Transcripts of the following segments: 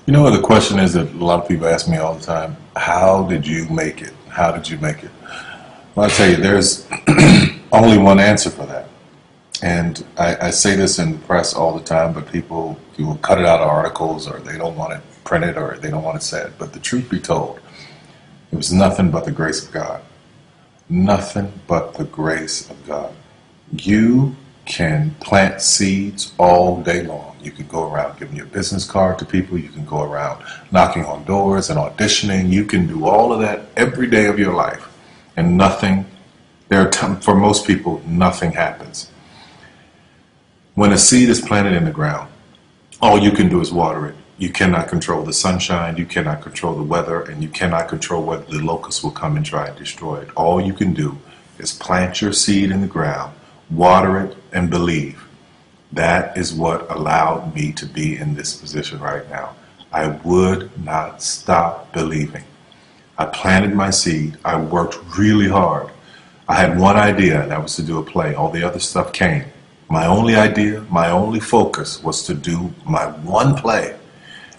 You know what the question is that a lot of people ask me all the time? How did you make it? How did you make it? Well, I tell you, there's only one answer for that. And I say this in the press all the time, but people will cut it out of articles or they don't want it printed or they don't want it said. But the truth be told, it was nothing but the grace of God. Nothing but the grace of God. You can plant seeds all day long. You can go around giving your business card to people. You can go around knocking on doors and auditioning. You can do all of that every day of your life. And nothing, for most people, nothing happens. When a seed is planted in the ground, all you can do is water it. You cannot control the sunshine, you cannot control the weather, and you cannot control whether the locusts will come and try and destroy it. All you can do is plant your seed in the ground, water it, and believe. That is what allowed me to be in this position right now. I would not stop believing. I planted my seed. I worked really hard. I had one idea, and that was to do a play. All the other stuff came. My only idea, my only focus was to do my one play.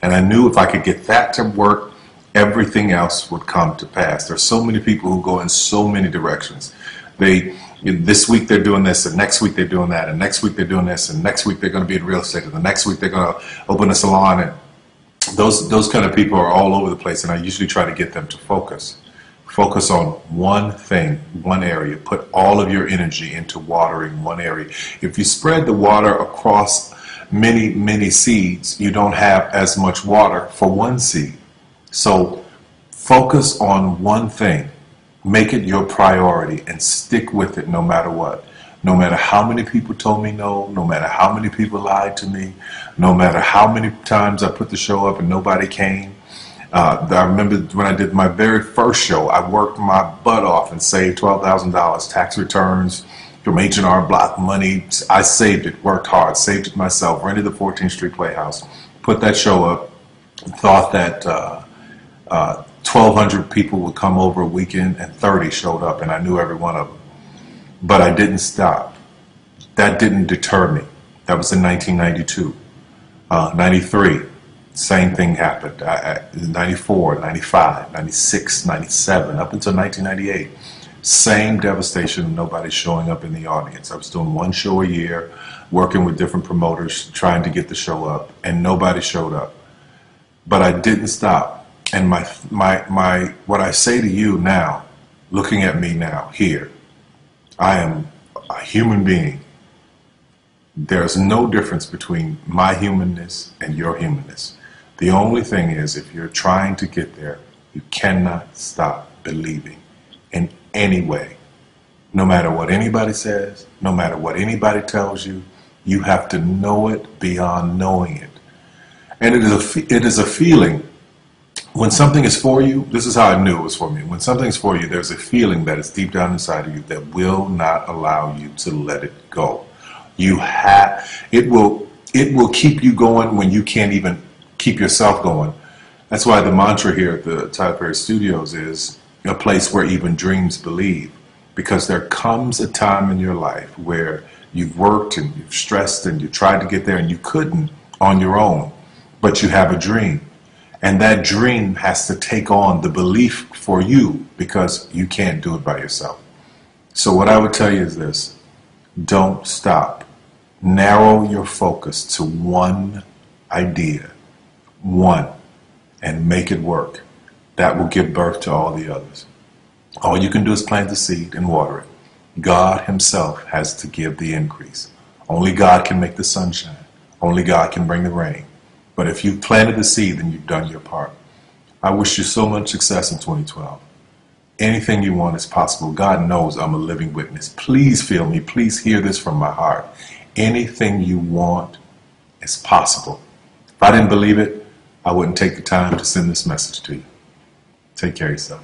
And I knew if I could get that to work, everything else would come to pass. There's so many people who go in so many directions. This week they're doing this, and next week they're doing that, and next week they're doing this, and next week they're going to be in real estate, and the next week they're going to open a salon. And those kind of people are all over the place, and I usually try to get them to focus. Focus on one thing, one area. Put all of your energy into watering one area. If you spread the water across many seeds, you don't have as much water for one seed. So focus on one thing. Make it your priority and stick with it no matter what. No matter how many people told me no, no matter how many people lied to me, no matter how many times I put the show up and nobody came. I remember when I did my very first show, I worked my butt off and saved $12,000 tax returns from H&R Block money. I saved it, worked hard, saved it myself, rented the 14th Street Playhouse, put that show up, thought that 1,200 people would come over a weekend, and 30 showed up, and I knew every one of them. But I didn't stop. That didn't deter me. That was in 1992. 93. Same thing happened. 94, 95, 96, 97, up until 1998. Same devastation, nobody showing up in the audience. I was doing one show a year, working with different promoters, trying to get the show up, and nobody showed up. But I didn't stop. And what I say to you now, looking at me now, here, I am a human being. There's no difference between my humanness and your humanness. The only thing is, if you're trying to get there, you cannot stop believing in any way. No matter what anybody says, no matter what anybody tells you, you have to know it beyond knowing it. And it is a feeling. When something is for you, this is how I knew it was for me. When something is for you, there's a feeling that is deep down inside of you that will not allow you to let it go. It will keep you going when you can't even keep yourself going. That's why the mantra here at the Tyler Perry Studios is a place where even dreams believe. Because there comes a time in your life where you've worked and you've stressed and you tried to get there and you couldn't on your own, but you have a dream. And that dream has to take on the belief for you because you can't do it by yourself. So what I would tell you is this: don't stop. Narrow your focus to one idea, one, and make it work. That will give birth to all the others. All you can do is plant the seed and water it. God himself has to give the increase. Only God can make the sunshine. Only God can bring the rain. But if you've planted the seed, then you've done your part. I wish you so much success in 2012. Anything you want is possible. God knows I'm a living witness. Please feel me. Please hear this from my heart. Anything you want is possible. If I didn't believe it, I wouldn't take the time to send this message to you. Take care of yourself.